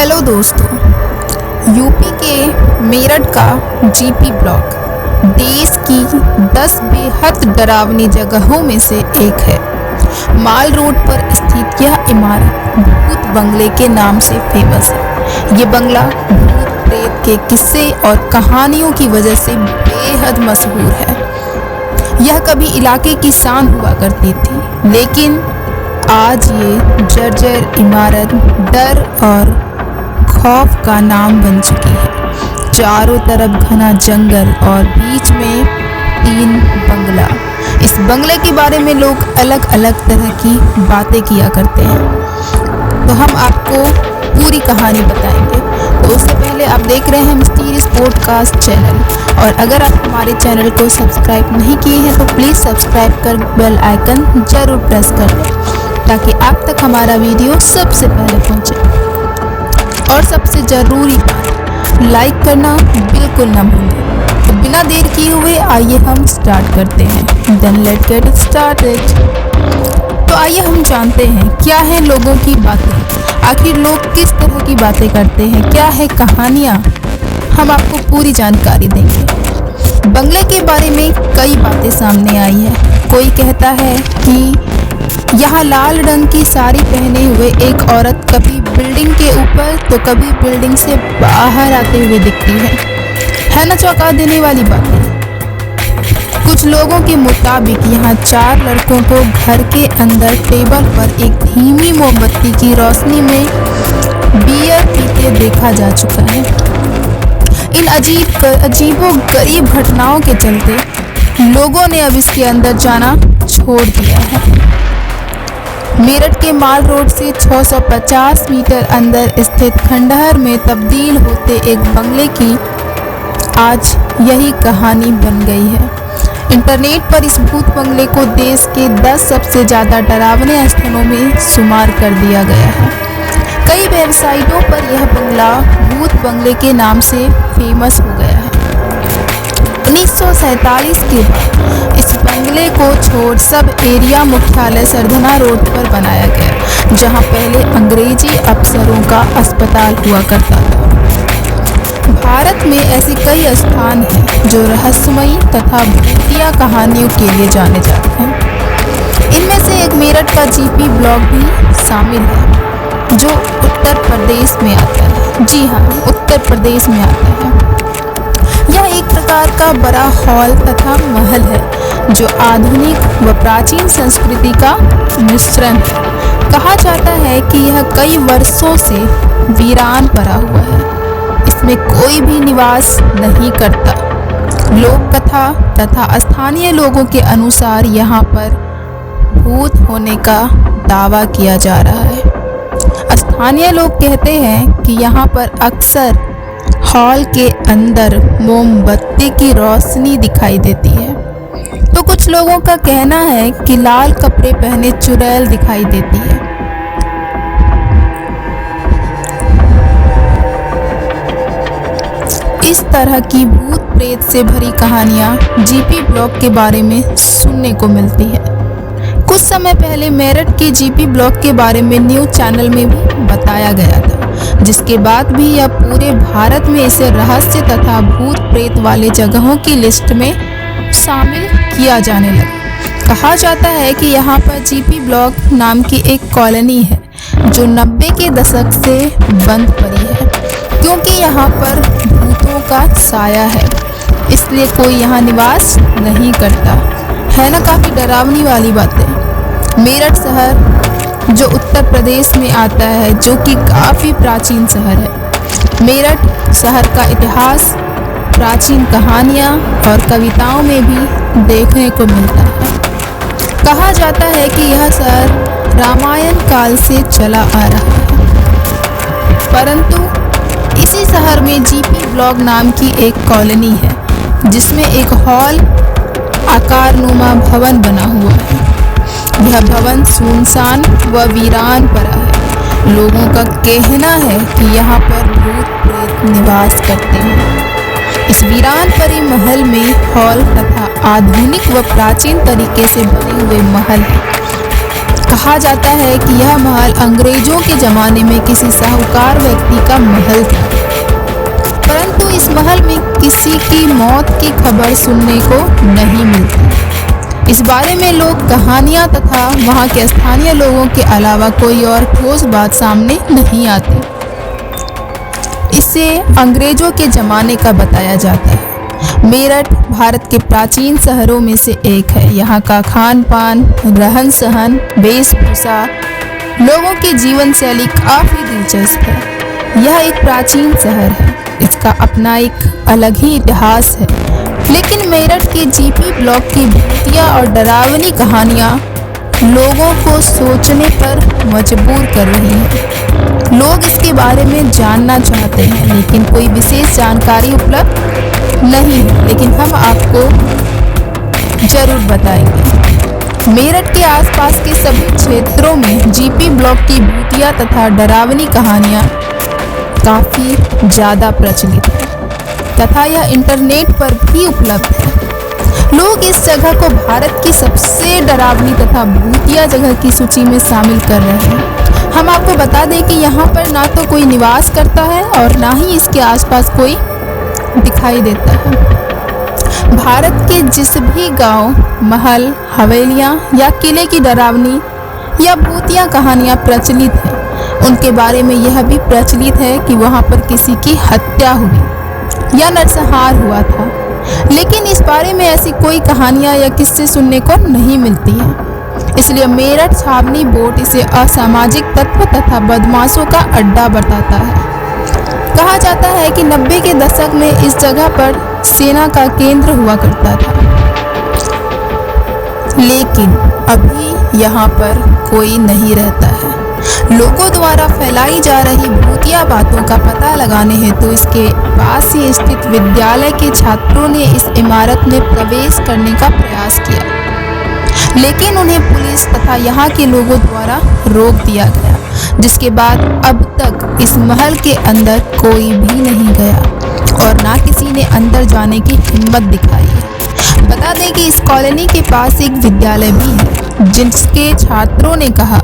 Hello दोस्तों, UP के मेरठ का जीपी ब्लॉक देश की 10 बेहद डरावनी जगहों में से एक है। माल रोड पर स्थित यह इमारत भूत बंगले के नाम से फेमस है। ये बंगला भूत प्रेत के किस्से और कहानियों की वजह से बेहद मशहूर है। यह कभी इलाके की शान हुआ करती थी, लेकिन आज ये जर्जर इमारत डर और खौफ का नाम बन चुकी है। चारों तरफ घना जंगल और बीच में 3 बंगला। इस बंगले के बारे में लोग अलग अलग तरह की बातें किया करते हैं, तो हम आपको पूरी कहानी बताएंगे। तो उससे पहले आप देख रहे हैं मिस्टीरियस पॉडकास्ट चैनल, और अगर आप हमारे चैनल को सब्सक्राइब नहीं किए हैं तो प्लीज़ सब्सक्राइब कर बेल आइकन ज़रूर प्रेस कर दें, ताकि आप तक हमारा वीडियो सबसे पहले पहुंचे। और सबसे ज़रूरी बात, लाइक करना बिल्कुल ना भूलें। तो बिना देर किए हुए आइए हम स्टार्ट करते हैं। Then let's get started. तो आइए हम जानते हैं क्या है लोगों की बातें, आखिर लोग किस तरह की बातें करते हैं, क्या है कहानियाँ। हम आपको पूरी जानकारी देंगे। बंगले के बारे में कई बातें सामने आई है। कोई कहता है कि यहाँ लाल रंग की साड़ी पहने हुए एक औरत कभी बिल्डिंग के ऊपर तो कभी बिल्डिंग से बाहर आते हुए दिखती है ना चौंका देने वाली बात। कुछ लोगों के मुताबिक यहाँ 4 लड़कों को घर के अंदर टेबल पर एक धीमी मोमबत्ती की रोशनी में बियर पीते देखा जा चुका है। इन अजीबो गरीब घटनाओं के चलते लोगों ने अब इसके अंदर जाना छोड़ दिया है। मेरठ के माल रोड से 650 मीटर अंदर स्थित खंडहर में तब्दील होते एक बंगले की आज यही कहानी बन गई है। इंटरनेट पर इस भूत बंगले को देश के 10 सबसे ज़्यादा डरावने स्थानों में शुमार कर दिया गया है। कई वेबसाइटों पर यह बंगला भूत बंगले के नाम से फेमस हो गया है। 1947 के बाद इस बंगले को छोड़ सब एरिया मुख्यालय सरधना रोड पर बनाया गया, जहां पहले अंग्रेजी अफसरों का अस्पताल हुआ करता था। भारत में ऐसे कई स्थान हैं जो रहस्यमयी तथा भूतिया कहानियों के लिए जाने जाते हैं। इनमें से एक मेरठ का जीपी ब्लॉक भी शामिल है, जो उत्तर प्रदेश में आता है। जी हाँ, उत्तर प्रदेश में आता है। यह एक प्रकार का बड़ा हॉल तथा महल है, जो आधुनिक व प्राचीन संस्कृति का मिश्रण है। कहा जाता है कि यह कई वर्षों से वीरान पड़ा हुआ है। इसमें कोई भी निवास नहीं करता। लोक कथा तथा स्थानीय लोगों के अनुसार यहाँ पर भूत होने का दावा किया जा रहा है। स्थानीय लोग कहते हैं कि यहाँ पर अक्सर हॉल के अंदर मोमबत्ती की रोशनी दिखाई देती है। तो कुछ लोगों का कहना है कि लाल कपड़े पहने चुड़ैल दिखाई देती है। इस तरह की भूत प्रेत से भरी कहानियां जीपी ब्लॉक के बारे में सुनने को मिलती है। कुछ समय पहले मेरठ के जीपी ब्लॉक के बारे में न्यूज़ चैनल में भी बताया गया था, जिसके बाद भी यह पूरे भारत में इसे रहस्य तथा भूत प्रेत वाले जगहों की लिस्ट में शामिल किया जाने लगा। कहा जाता है कि यहाँ पर जीपी ब्लॉक नाम की एक कॉलोनी है, जो 90 के दशक से बंद पड़ी है, क्योंकि यहाँ पर भूतों का साया है, इसलिए कोई यहाँ निवास नहीं करता है ना। काफ़ी डरावनी वाली बातें। मेरठ शहर जो उत्तर प्रदेश में आता है, जो कि काफ़ी प्राचीन शहर है। मेरठ शहर का इतिहास प्राचीन कहानियाँ और कविताओं में भी देखने को मिलता है। कहा जाता है कि यह शहर रामायण काल से चला आ रहा है, परंतु इसी शहर में जीपी ब्लॉक नाम की एक कॉलोनी है, जिसमें एक हॉल आकारनुमा भवन बना हुआ है। यह भवन सुनसान व वीरान पड़ा है। लोगों का कहना है कि यहाँ पर भूत प्रेत निवास करते हैं। इस वीरान परे महल में हॉल तथा आधुनिक व प्राचीन तरीके से बने हुए महल हैं। कहा जाता है कि यह महल अंग्रेजों के ज़माने में किसी साहूकार व्यक्ति का महल था, परंतु इस महल में किसी की मौत की खबर सुनने को नहीं मिलती। इस बारे में लोग कहानियाँ तथा वहाँ के स्थानीय लोगों के अलावा कोई और ठोस बात सामने नहीं आती। इसे अंग्रेजों के ज़माने का बताया जाता है। मेरठ भारत के प्राचीन शहरों में से एक है। यहाँ का खान पान, रहन सहन, वेशभूषा, लोगों की जीवन शैली काफ़ी दिलचस्प है। यह एक प्राचीन शहर है, इसका अपना एक अलग ही इतिहास है। लेकिन मेरठ के जीपी ब्लॉक की भूतिया और डरावनी कहानियाँ लोगों को सोचने पर मजबूर कर रही हैं। लोग इसके बारे में जानना चाहते हैं, लेकिन कोई विशेष जानकारी उपलब्ध नहीं है। लेकिन हम आपको जरूर बताएंगे। मेरठ के आसपास के सभी क्षेत्रों में जीपी ब्लॉक की भूतिया तथा डरावनी कहानियाँ काफ़ी ज़्यादा प्रचलित है तथा यह इंटरनेट पर भी उपलब्ध है। लोग इस जगह को भारत की सबसे डरावनी तथा भूतिया जगह की सूची में शामिल कर रहे हैं। हम आपको बता दें कि यहाँ पर ना तो कोई निवास करता है और ना ही इसके आसपास कोई दिखाई देता है। भारत के जिस भी गांव, महल, हवेलियाँ या किले की डरावनी या भूतिया कहानियाँ प्रचलित हैं, उनके बारे में यह भी प्रचलित है कि वहाँ पर किसी की हत्या हुई या नरसंहार हुआ था। लेकिन इस बारे में ऐसी कोई कहानियाँ या किस्से सुनने को नहीं मिलती हैं। इसलिए मेरठ छावनी बोर्ड इसे असामाजिक तत्व तथा बदमाशों का अड्डा बताता है। कहा जाता है कि 90 के दशक में इस जगह पर सेना का केंद्र हुआ करता था, लेकिन अभी यहाँ पर कोई नहीं रहता है। लोगों द्वारा फैलाई जा रही भूतिया बातों का पता लगाने हेतु इसके पास ही स्थित विद्यालय के छात्रों ने इस इमारत में प्रवेश करने का प्रयास किया, लेकिन उन्हें पुलिस तथा यहाँ के लोगों द्वारा रोक दिया गया, जिसके बाद अब तक इस महल के अंदर कोई भी नहीं गया और ना किसी ने अंदर जाने की हिम्मत दिखाई है। बता दें कि इस कॉलोनी के पास एक विद्यालय भी है, जिसके छात्रों ने कहा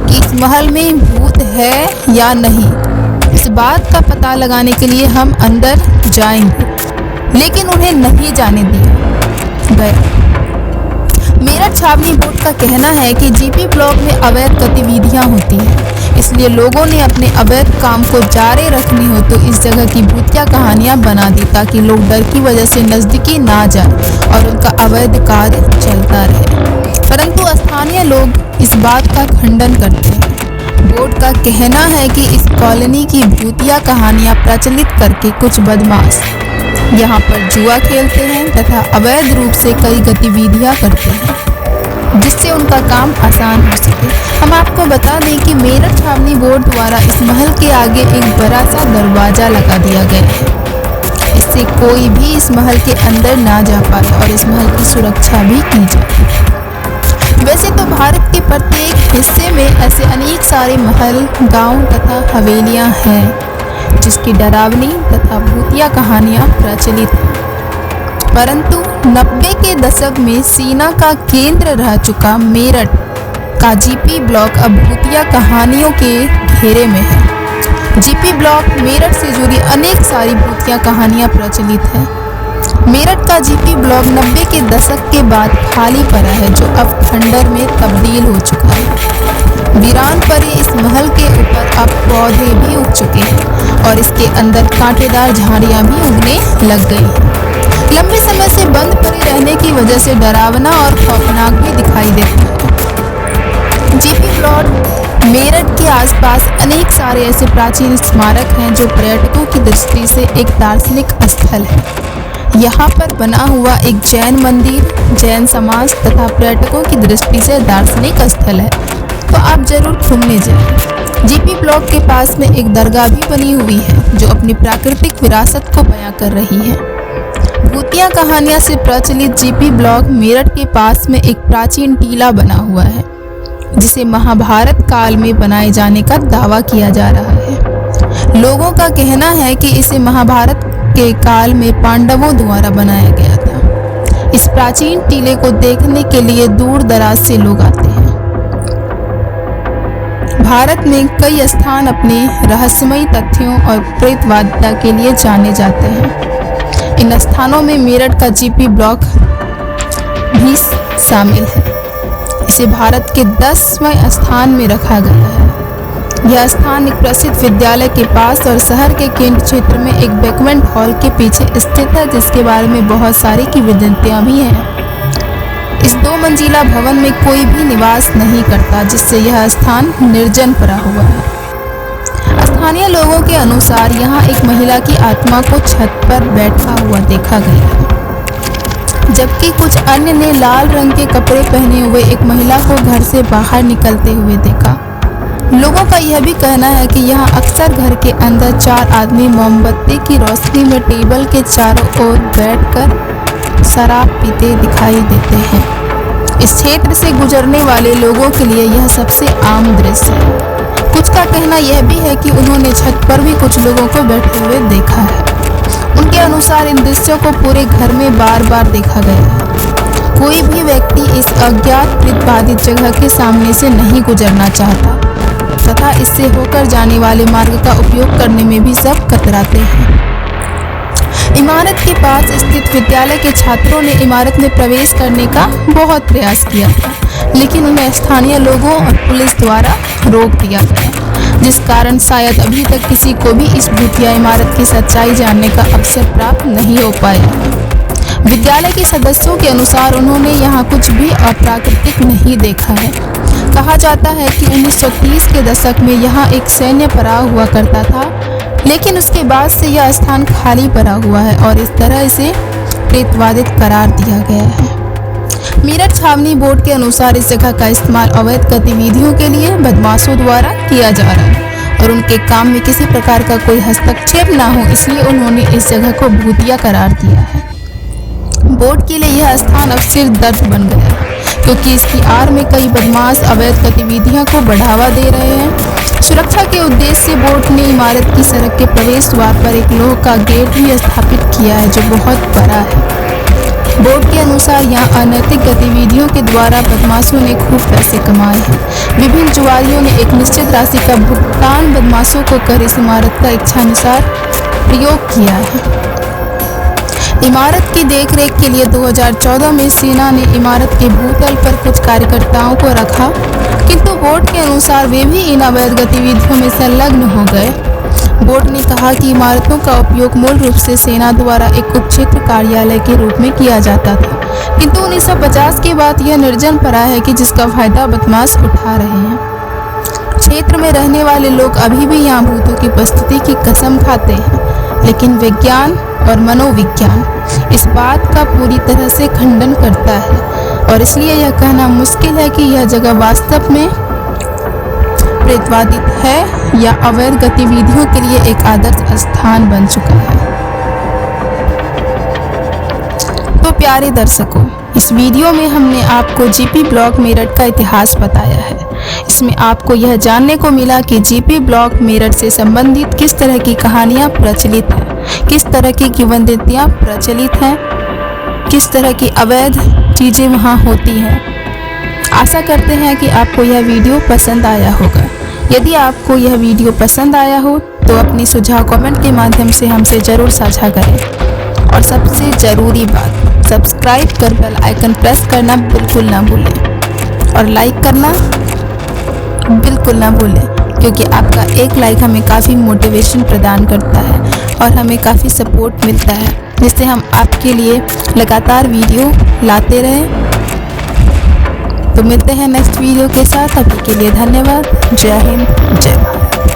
कि इस महल में भूत है या नहीं, इस बात का पता लगाने के लिए हम अंदर जाएंगे, लेकिन उन्हें नहीं जाने दिया गया। मेरठ छावनी बोर्ड का कहना है कि जीपी ब्लॉक में अवैध गतिविधियां होती हैं, इसलिए लोगों ने अपने अवैध काम को जारी रखनी हो तो इस जगह की भूतिया कहानियां बना दी, ताकि लोग डर की वजह से नज़दीकी ना जाएं और उनका अवैध कार्य चलता रहे। परंतु स्थानीय लोग इस बात का खंडन करते हैं। बोर्ड का कहना है कि इस कॉलोनी की भूतिया कहानियां प्रचलित करके कुछ बदमाश यहाँ पर जुआ खेलते हैं तथा अवैध रूप से कई गतिविधियां करते हैं, जिससे उनका काम आसान हो सके। हम आपको बता दें कि मेरठ छावनी बोर्ड द्वारा इस महल के आगे एक बड़ा सा दरवाज़ा लगा दिया गया है, इससे कोई भी इस महल के अंदर ना जा पाए और इस महल की सुरक्षा भी की जाए। वैसे तो भारत के प्रत्येक हिस्से में ऐसे अनेक सारे महल, गांव तथा हवेलियां हैं जिसकी डरावनी तथा भूतिया कहानियां प्रचलित हैं, परंतु 90 के दशक में सेना का केंद्र रह चुका मेरठ का जीपी ब्लॉक अब भूतिया कहानियों के घेरे में है। जीपी ब्लॉक मेरठ से जुड़ी अनेक सारी भूतिया कहानियां प्रचलित हैं। मेरठ का जीपी ब्लॉक 90 के दशक के बाद खाली पड़ा है, जो अब खंडर में तब्दील हो चुका है। वीरान पड़े इस महल के ऊपर अब पौधे भी उग चुके हैं और इसके अंदर कांटेदार झाड़ियां भी उगने लग गई हैं। लंबे समय से बंद पड़े रहने की वजह से डरावना और खौफनाक भी दिखाई देता है। जीपी ब्लॉक मेरठ के आसपास अनेक सारे ऐसे प्राचीन स्मारक हैं जो पर्यटकों की दृष्टि से एक दार्शनिक स्थल है। यहाँ पर बना हुआ एक जैन मंदिर जैन समाज तथा पर्यटकों की दृष्टि से दार्शनिक स्थल है, तो आप जरूर घूमने जाएं। जीपी ब्लॉक के पास में एक दरगाह भी बनी हुई है जो अपनी प्राकृतिक विरासत को बयां कर रही है। भूतिया कहानियां से प्रचलित जीपी ब्लॉक मेरठ के पास में एक प्राचीन टीला बना हुआ है, जिसे महाभारत काल में बनाए जाने का दावा किया जा रहा है। लोगों का कहना है कि इसे महाभारत के काल में पांडवों द्वारा बनाया गया था। इस प्राचीन टीले को देखने के लिए दूर दराज से लोग आते हैं। भारत में कई स्थान अपने रहस्यमयी तथ्यों और प्रेतवादिता के लिए जाने जाते हैं। इन स्थानों में मेरठ का जीपी ब्लॉक भी शामिल है। इसे भारत के 10वें स्थान में रखा गया है। यह स्थान एक प्रसिद्ध विद्यालय के पास और शहर के केंद्र क्षेत्र में एक बैंक्वेट हॉल के पीछे स्थित है, जिसके बारे में बहुत सारी किंवदंतियां भी हैं। इस 2 मंजिला भवन में कोई भी निवास नहीं करता, जिससे यह स्थान निर्जन पड़ा हुआ है। स्थानीय लोगों के अनुसार यहाँ एक महिला की आत्मा को छत पर बैठा हुआ देखा गया है, जबकि कुछ अन्य ने लाल रंग के कपड़े पहने हुए एक महिला को घर से बाहर निकलते हुए देखा। लोगों का यह भी कहना है कि यहाँ अक्सर घर के अंदर 4 आदमी मोमबत्ती की रोशनी में टेबल के चारों ओर बैठकर शराब पीते दिखाई देते हैं। इस क्षेत्र से गुजरने वाले लोगों के लिए यह सबसे आम दृश्य है। कुछ का कहना यह भी है कि उन्होंने छत पर भी कुछ लोगों को बैठे हुए देखा है। उनके अनुसार इन दृश्यों को पूरे घर में बार बार देखा गया है। कोई भी व्यक्ति इस अज्ञात प्रेतबाधित जगह के सामने से नहीं गुजरना चाहता तथा इससे होकर जाने वाले मार्ग का उपयोग करने में भी सब कतराते हैं। इमारत के पास स्थित विद्यालय के छात्रों ने इमारत में प्रवेश करने का बहुत प्रयास किया था, लेकिन उन्हें स्थानीय लोगों और पुलिस द्वारा रोक दिया गया, जिस कारण शायद अभी तक किसी को भी इस भूतिया इमारत की सच्चाई जानने का अवसर प्राप्त नहीं हो पाया। विद्यालय के सदस्यों के अनुसार उन्होंने यहाँ कुछ भी अप्राकृतिक नहीं देखा है। कहा जाता है कि 1930 के दशक में यहाँ एक सैन्य पड़ाव हुआ करता था, लेकिन उसके बाद से यह स्थान खाली पड़ा हुआ है और इस तरह इसे प्रेतवादित करार दिया गया है। मेरठ छावनी बोर्ड के अनुसार इस जगह का इस्तेमाल अवैध गतिविधियों के लिए बदमाशों द्वारा किया जा रहा है और उनके काम में किसी प्रकार का कोई हस्तक्षेप ना हो, इसलिए उन्होंने इस जगह को भूतिया करार दिया है। बोर्ड के लिए यह स्थान अब सिर दर्द बन गया है, क्योंकि इसकी आड़ में कई बदमाश अवैध गतिविधियों को बढ़ावा दे रहे हैं। सुरक्षा के उद्देश्य से बोर्ड ने इमारत की सड़क के प्रवेश द्वार पर एक लोहे का गेट भी स्थापित किया है, जो बहुत बड़ा है। बोर्ड के अनुसार यहाँ अनैतिक गतिविधियों के द्वारा बदमाशों ने खूब पैसे कमाए हैं। विभिन्न जुआरियों ने एक निश्चित राशि का भुगतान बदमाशों को कर इस इमारत का इच्छानुसार प्रयोग किया है। इमारत की देखरेख के लिए 2014 में सेना ने इमारत के भूतल पर कुछ कार्यकर्ताओं को रखा, किंतु बोर्ड के अनुसार वे भी इन अवैध गतिविधियों में संलग्न हो गए। बोर्ड ने कहा कि इमारतों का उपयोग मूल रूप से सेना द्वारा एक उपक्षेत्र कार्यालय के रूप में किया जाता था, किंतु 1950 के बाद यह निर्जन पड़ा है कि जिसका फायदा बदमाश उठा रहे हैं। क्षेत्र में रहने वाले लोग अभी भी यहाँ भूतों की उपस्थिति की कसम खाते हैं, लेकिन विज्ञान और मनोविज्ञान इस बात का पूरी तरह से खंडन करता है और इसलिए यह कहना मुश्किल है कि यह जगह वास्तव में प्रेतवादित है या अवैध गतिविधियों के लिए एक आदर्श स्थान बन चुका है। तो प्यारे दर्शकों, इस वीडियो में हमने आपको जीपी ब्लॉक मेरठ का इतिहास बताया है। इसमें आपको यह जानने को मिला कि जीपी ब्लॉक मेरठ से संबंधित किस तरह की कहानियां प्रचलित हैं, किस तरह की किंवदंतियां प्रचलित हैं, किस तरह की अवैध चीज़ें वहां होती हैं। आशा करते हैं कि आपको यह वीडियो पसंद आया होगा। यदि आपको यह वीडियो पसंद आया हो तो अपनी सुझाव कमेंट के माध्यम से हमसे ज़रूर साझा करें और सबसे ज़रूरी बात, सब्सक्राइब कर बेल आइकन प्रेस करना बिल्कुल ना भूलें और लाइक करना बिल्कुल ना भूलें, क्योंकि आपका एक लाइक हमें काफ़ी मोटिवेशन प्रदान करता है और हमें काफ़ी सपोर्ट मिलता है, जिससे हम आपके लिए लगातार वीडियो लाते रहें। तो मिलते हैं नेक्स्ट वीडियो के साथ। अभी के लिए धन्यवाद। जय हिंद, जय भारत।